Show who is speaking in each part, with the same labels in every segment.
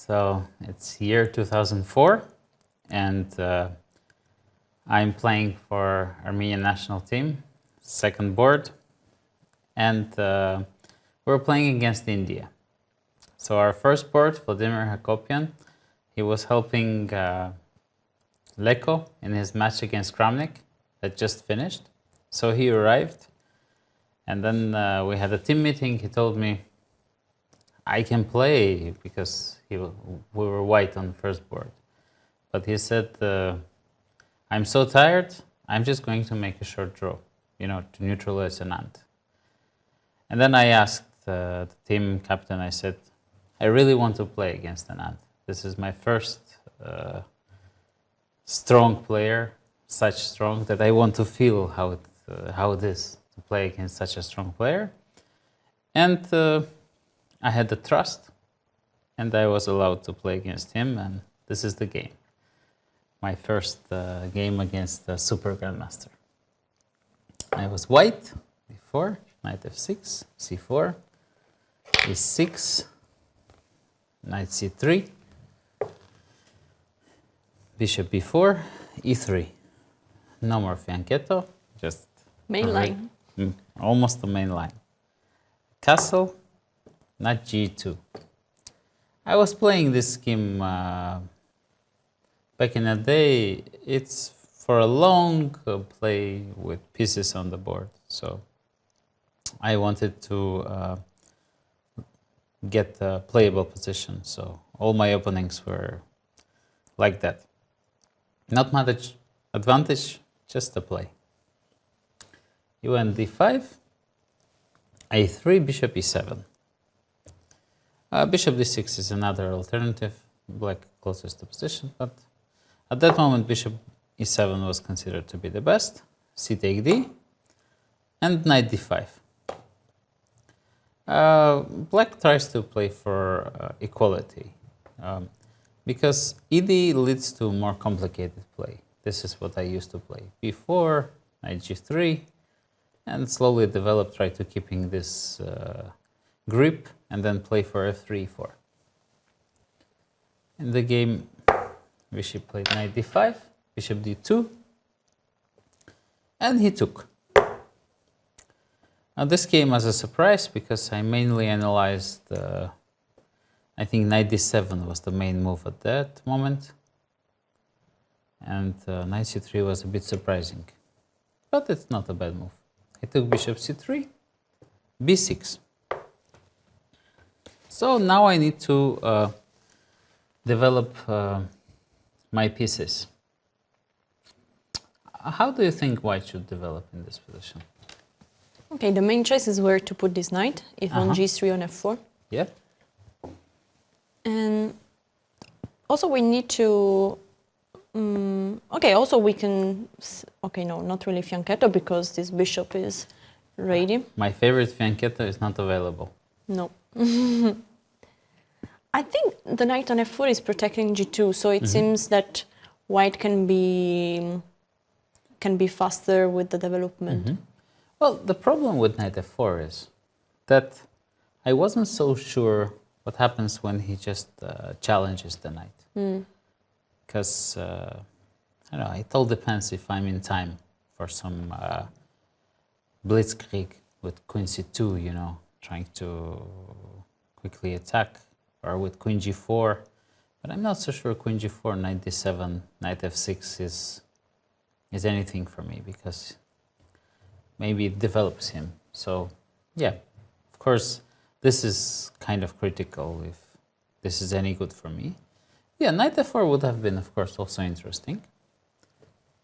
Speaker 1: So it's year 2004, and I'm playing for Armenian national team, second board, and we're playing against India. So our first board, Vladimir Hakopian, he was helping Leko in his match against Kramnik that just finished. So he arrived, and then we had a team meeting. He told me I can play because we were white on the first board. But he said, I'm so tired, I'm just going to make a short draw, to neutralize Anand. And then I asked the team captain, I said, I really want to play against Anand. This is my first strong player, such strong that I want to feel how it is to play against such a strong player. And I had the trust, and I was allowed to play against him, and this is the game. My first game against the Super Grandmaster. I was white before, knight f6, c4, e6, knight c3, bishop b4, e3. No more fianchetto, just
Speaker 2: main line.
Speaker 1: Almost the main line. Castle, knight g2. I was playing this scheme back in the day. It's for a long play with pieces on the board. So I wanted to get a playable position. So all my openings were like that. Not much advantage, just a play. You went d5, a3, bishop e7. Bishop d6 is another alternative, black closest to position, but at that moment bishop e7 was considered to be the best. C take d, and knight d5. Black tries to play for equality, because ed leads to more complicated play. This is what I used to play before, knight g3, and slowly develop, try to keeping this grip, and then play for f3, e4. In the game, bishop played knight d5, bishop d2, and he took. Now this came as a surprise because I mainly analyzed, I think knight d7 was the main move at that moment, and knight c3 was a bit surprising, but it's not a bad move. I took bishop c3, b6. So now I need to develop my pieces. How do you think white should develop in this position?
Speaker 2: Okay, the main choice is where to put this knight, if on g3 on f4.
Speaker 1: Yeah.
Speaker 2: And also we need to... okay, also we can... Okay, no, not really fianchetto because this bishop is ready.
Speaker 1: My favorite fianchetto is not available.
Speaker 2: No. I think the knight on f4 is protecting g2, so it seems that white can be faster with the development.
Speaker 1: Well, the problem with knight f4 is that I wasn't so sure what happens when he just challenges the knight. Because, I don't know, it all depends if I'm in time for some blitzkrieg with queen c2, trying to quickly attack, or with queen g4. But I'm not so sure queen g4, knight d7, knight f6 is anything for me, because maybe it develops him. So, yeah, of course, this is kind of critical if this is any good for me. Yeah, knight f4 would have been, of course, also interesting.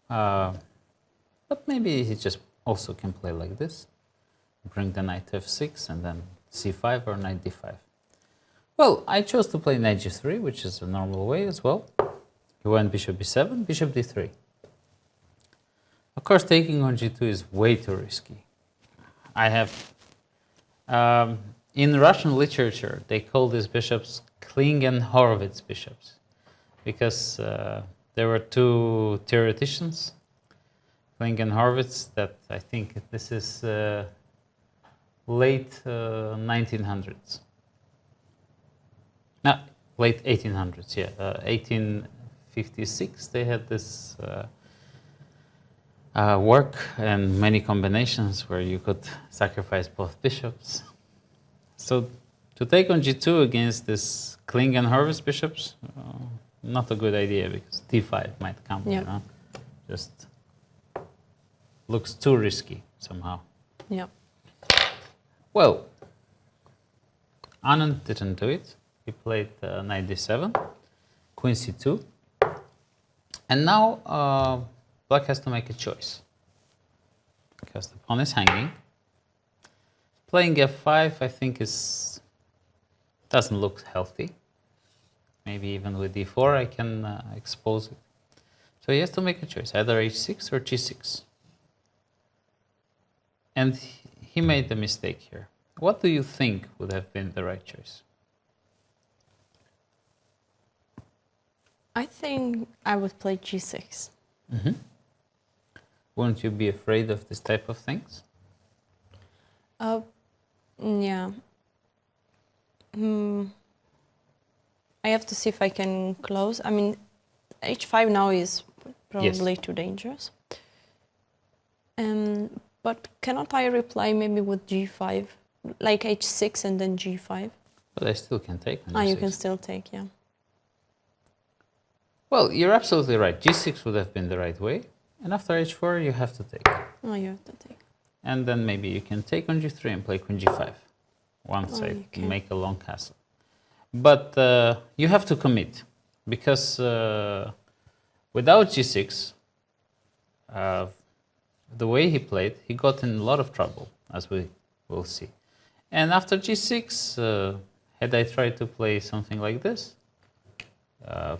Speaker 1: But maybe he just also can play like this. Bring the knight to f6 and then c5 or knight d5. Well, I chose to play knight g3, which is a normal way as well. He went bishop b7, bishop d3. Of course, taking on g2 is way too risky. I have... in Russian literature, they call these bishops Kling-and-Horowitz bishops, because there were two theoreticians, Kling and Horowitz, that I think this is late 1900s. Now, late 1800s, yeah. 1856, they had this work and many combinations where you could sacrifice both bishops. So to take on g2 against this Kling and Horvis bishops, not a good idea because d5 might come,
Speaker 2: Yeah.
Speaker 1: you know. Just looks too risky somehow.
Speaker 2: Yeah.
Speaker 1: Well, Anand didn't do it. He played knight d7, queen c2, and now black has to make a choice because the pawn is hanging. Playing f5, I think, doesn't look healthy. Maybe even with d4, I can expose it. So he has to make a choice, either h6 or g6. And he made a mistake here. What do you think would have been the right choice?
Speaker 2: I think I would play g6.
Speaker 1: Mm-hmm. Wouldn't you be afraid of this type of things?
Speaker 2: Yeah. I have to see if I can close. I mean, h5 now is probably too dangerous. But cannot I reply maybe with g5, like h6 and then g5?
Speaker 1: But I still can take on
Speaker 2: Ah, you
Speaker 1: g6.
Speaker 2: can still take, yeah.
Speaker 1: Well, you're absolutely right. g6 would have been the right way. And after h4, you have to take.
Speaker 2: Oh, you have to take.
Speaker 1: And then maybe you can take on g3 and play queen g5 once I
Speaker 2: you can.
Speaker 1: make a long castle. But you have to commit because without g6, the way he played, he got in a lot of trouble, as we will see. And after g6, had I tried to play something like this,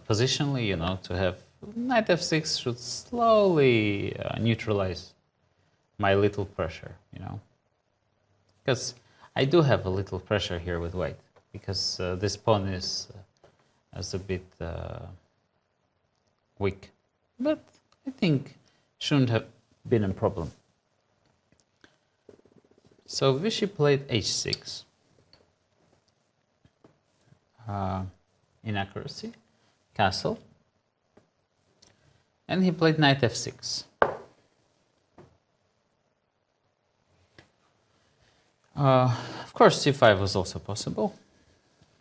Speaker 1: positionally, you know, to have knight f6 should slowly neutralize my little pressure, you know. Because I do have a little pressure here with white, because this pawn is a bit weak. But I think shouldn't have been a problem. So Vishy played h6. Inaccuracy, castle. And he played knight f6. Of course, c5 was also possible,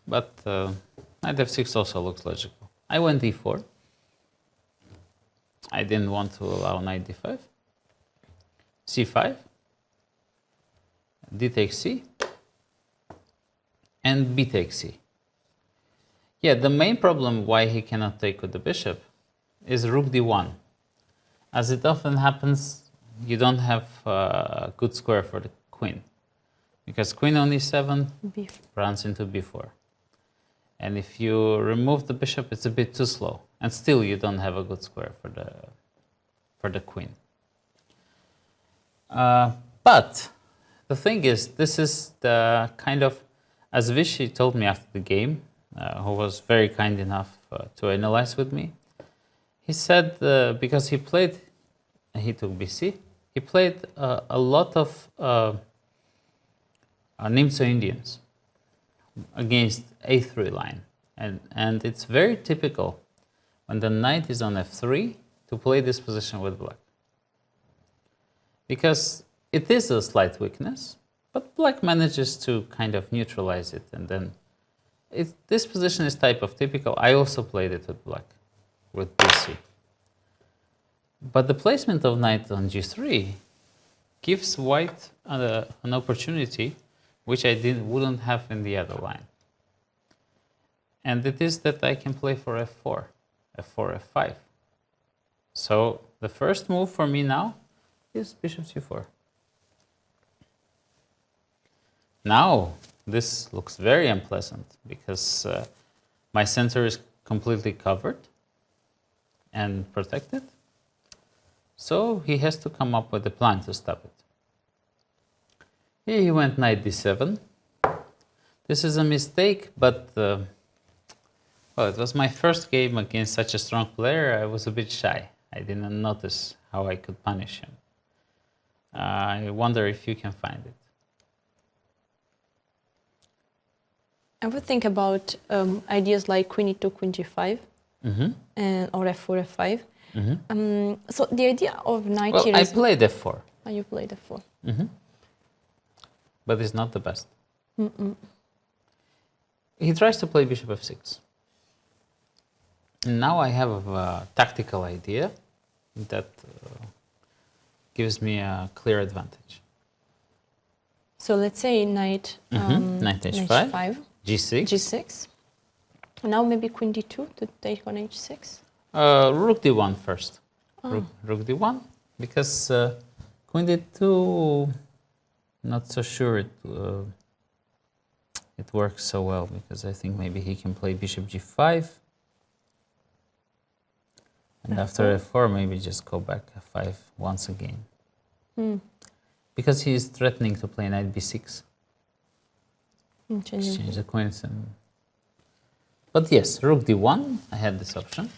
Speaker 1: but knight f6 also looks logical. I went d4. I didn't want to allow knight d5. c5, d takes c, and b takes c. Yeah, the main problem why he cannot take with the bishop is rook d1. As it often happens, you don't have a good square for the queen, because queen on e7 runs into b4. And if you remove the bishop, it's a bit too slow, and still you don't have a good square for the queen. But the thing is, this is the kind of, as Vishy told me after the game, who was very kind enough to analyze with me, he said, because he took bc, he played a lot of Nimzo Indians against a3 line. And it's very typical when the knight is on f3 to play this position with black. Because it is a slight weakness, but black manages to kind of neutralize it. And then this position is type of typical. I also played it with black, with bc. But the placement of knight on g3 gives white an opportunity which I wouldn't have in the other line. And it is that I can play for f4, f5. So the first move for me now is bishop c4. Now, this looks very unpleasant because my center is completely covered and protected. So he has to come up with a plan to stop it. Here he went knight d7. This is a mistake, but well, it was my first game against such a strong player. I was a bit shy. I didn't notice how I could punish him. I wonder if you can find it.
Speaker 2: I would think about ideas like queen e2, queen g5, and or f4, f5. So the idea of knight
Speaker 1: Well,
Speaker 2: here
Speaker 1: I
Speaker 2: is...
Speaker 1: played f4.
Speaker 2: Oh, you played f4.
Speaker 1: But it's not the best. He tries to play bishop f6. And now I have a tactical idea that gives me a clear advantage.
Speaker 2: So let's say knight,
Speaker 1: Knight h5, g6.
Speaker 2: g6. Now maybe queen d2 to take on h6.
Speaker 1: Rook d1 first. Rook d1, because queen d2, not so sure it works so well, because I think maybe he can play bishop g5. And
Speaker 2: F4.
Speaker 1: after f4, maybe just go back f5 once again. Because he is threatening to play knight b6. Exchange the queens. But yes, rook d1, I had this option.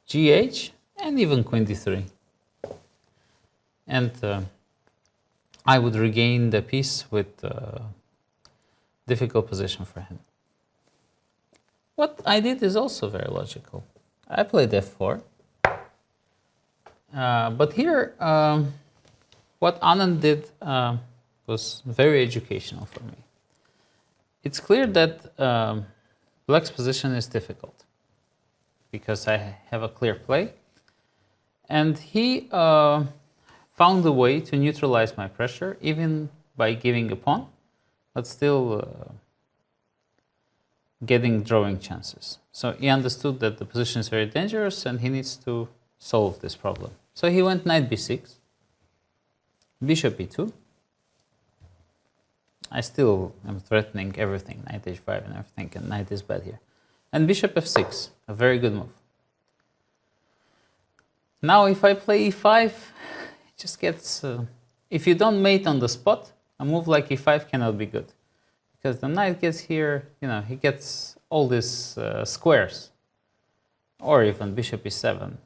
Speaker 1: Gh, and even queen d3. And I would regain the piece with difficult position for him. What I did is also very logical. I played f4. But here, what Anand did was very educational for me. It's clear that black's position is difficult because I have a clear play. And he found a way to neutralize my pressure, even by giving a pawn, but still getting drawing chances. So he understood that the position is very dangerous and he needs to solve this problem. So he went knight b6, bishop e2. I still am threatening everything, knight h5 and everything, and knight is bad here. And bishop f6, a very good move. Now if I play e5, it just gets... if you don't mate on the spot, a move like e5 cannot be good. Because the knight gets here, he gets all these squares. Or even bishop e7.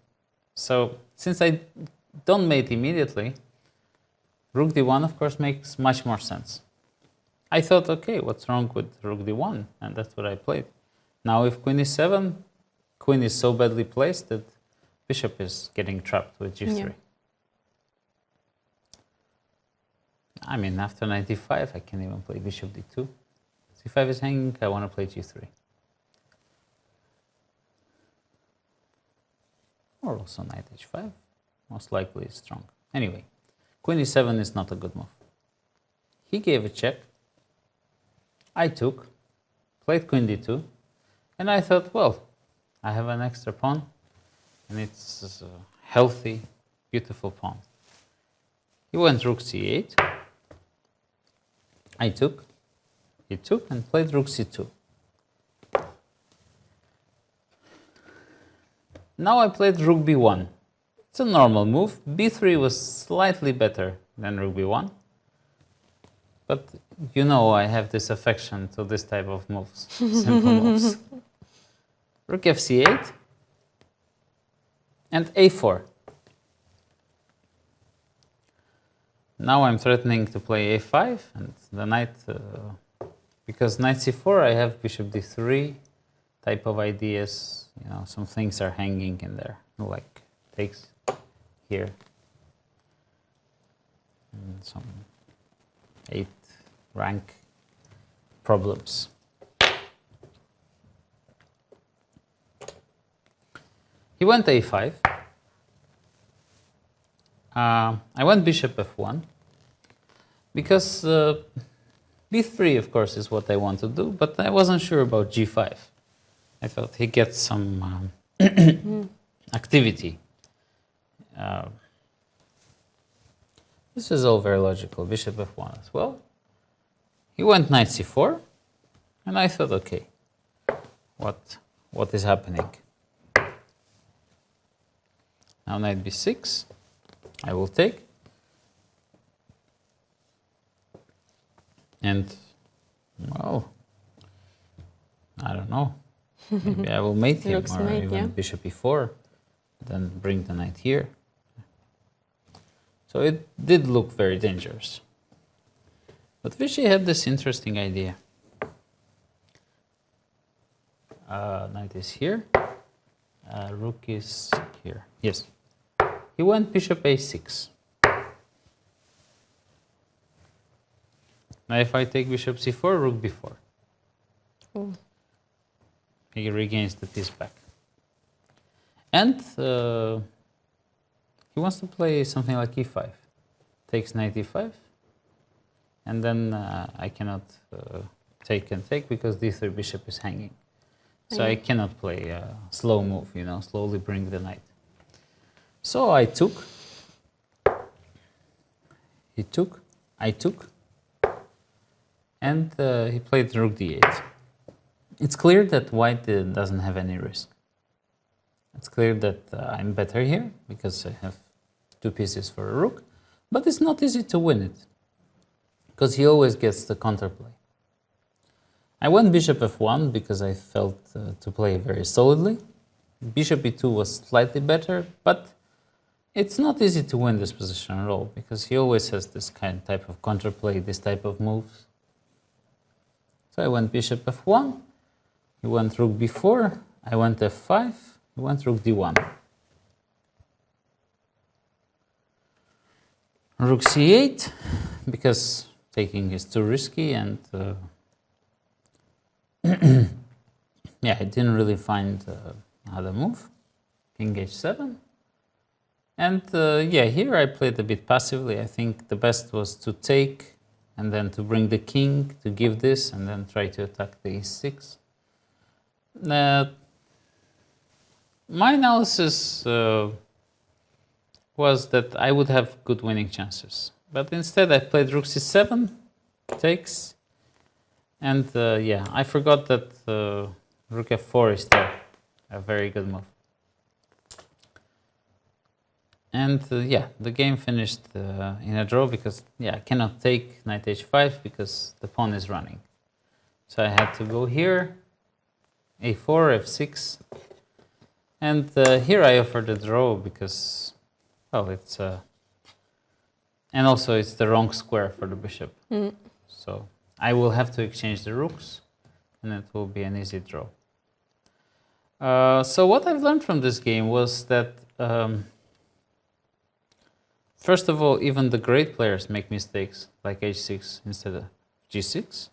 Speaker 1: So since I don't mate immediately, rook d1 of course makes much more sense. I thought, okay, what's wrong with rook d1? And that's what I played. Now if queen e7, queen is so badly placed that bishop is getting trapped with g3. Yeah. I mean, after knight e5, I can even play bishop d2. c5 is hanging, I want to play g3. Or also knight h5, most likely it's strong. Anyway, queen e7 is not a good move. He gave a check. I took, played queen d2, and I thought, well, I have an extra pawn, and it's a healthy, beautiful pawn. He went rook c8. I took, he took, and played rook c2. Now I played rook b1. It's a normal move. b3 was slightly better than rook b1. But I have this affection to this type of moves, simple moves. Rook fc8 and a4. Now I'm threatening to play a5 and the knight, because knight c4 I have bishop d3 type of ideas, some things are hanging in there, like takes here, and some 8 rank problems. He went a5. I went bishop f1 because b3 of course is what I want to do, but I wasn't sure about g5. I thought he gets some activity. This is all very logical. Bishop f1 as well. He went knight c4, and I thought, okay, what is happening? Now knight b6, I will take. And, well, I don't know. Maybe I will mate him, or
Speaker 2: mate,
Speaker 1: even
Speaker 2: yeah.
Speaker 1: bishop e4, then bring the knight here. So it did look very dangerous. But Vishy had this interesting idea. Knight is here. Rook is here. Yes. He went bishop a6. Now if I take bishop c4, rook b4.
Speaker 2: Ooh.
Speaker 1: He regains the piece back. And he wants to play something like e5. Takes knight e5. And then I cannot take and take because d3 bishop is hanging. So I cannot play a slow move, you know, slowly bring the knight. So I took. He took. I took. And he played rook d8. It's clear that white doesn't have any risk. It's clear that I'm better here because I have 2 pieces for a rook. But it's not easy to win it because he always gets the counterplay. I went bishop f1 because I felt to play very solidly. Bishop e2 was slightly better, but it's not easy to win this position at all because he always has this type of counterplay, this type of moves. So I went bishop f1, he went rook b4, I went f5, he went rook d1. Rook c8, because taking is too risky, and yeah, I didn't really find how to move. King h7. And yeah, here I played a bit passively. I think the best was to take and then to bring the king to give this and then try to attack the e6. My analysis was that I would have good winning chances. But instead I played rook c7, takes, and yeah, I forgot that rook f4 is there, a very good move. And yeah, the game finished in a draw because yeah, I cannot take knight h5 because the pawn is running. So I had to go here, a4, f6, and here I offered a draw because, well, it's and also it's the wrong square for the bishop. So I will have to exchange the rooks, and it will be an easy draw. So what I've learned from this game was that first of all, even the great players make mistakes like h6 instead of g6.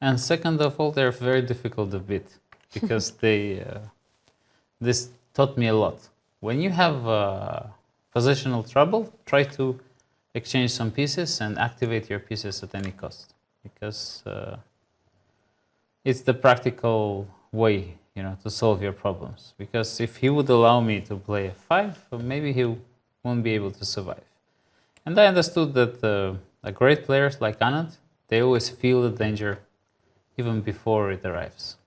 Speaker 1: And second of all, they're very difficult to beat because they this taught me a lot. When you have positional trouble, try to exchange some pieces and activate your pieces at any cost, because it's the practical way, you know, to solve your problems. Because if he would allow me to play f5, maybe he won't be able to survive. And I understood that the great players like Anand, they always feel the danger even before it arrives.